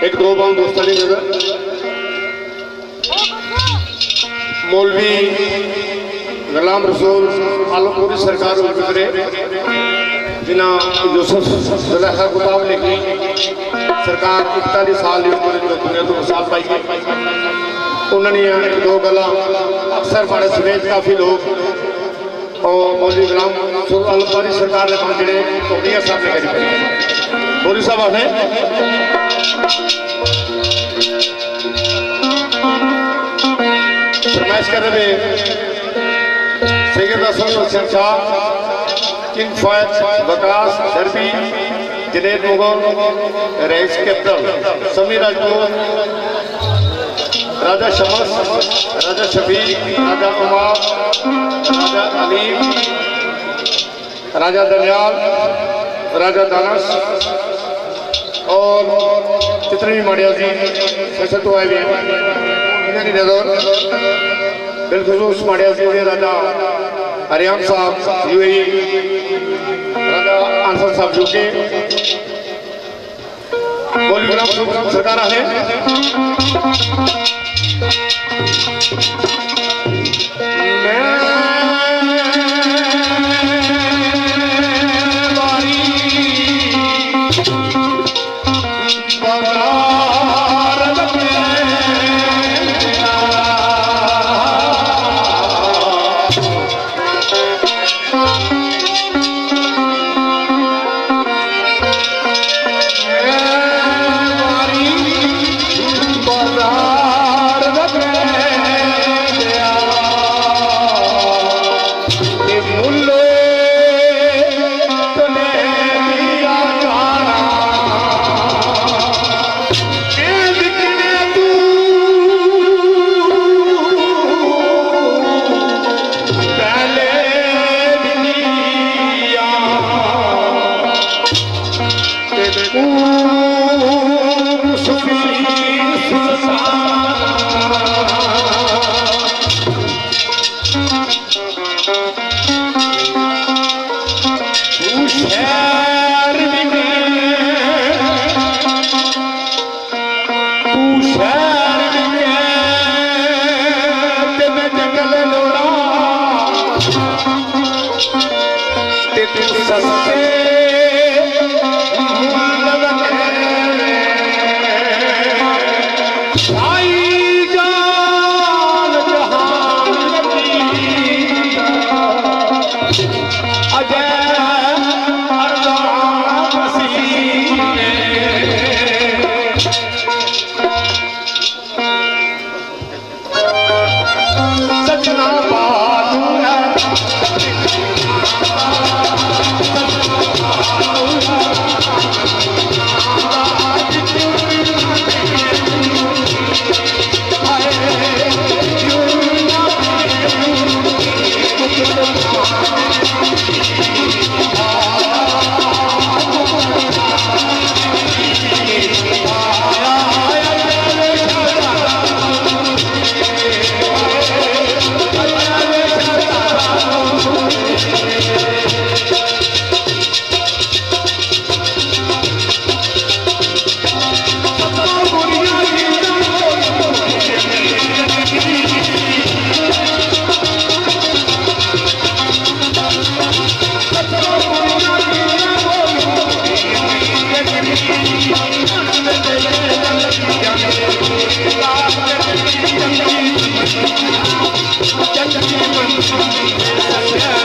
एक दो बार दोस्तों ने मौलवी गुलाम रसूल आलमपुरी सरकार गुजरे जिन्हें यूसुफ ज़ुलेखा किताब लिखी सरकार 41 साल की उम्र जो दुनिया तो वसाल पाई उन्होंने एक दो गल्लां अक्सर हमारे समेत काफ़ी लोग और मौलवी गुलाम रसूल आलमपुरी सरकार ने पांच जड़े टोटियां साहब ने करी मौलवी साहब ने फरमाइश कर रहे Syed Hasan Hussain Shah king Faiz Waqas दरबी Junaid Mughal rice capital समी राजपूत राजा शमस राजा शफीक राजा उमार राजा अलीम राजा दनियाल राजा दानस और जितने भी माड़िया जी सशक्त हुए भी इन्होंने नजर बिलखसूस माड़िया जी राजा हरियाम साहब यूएई राजा आंसर साहब यूके मौलवी गुलाम सरकार है Yeah.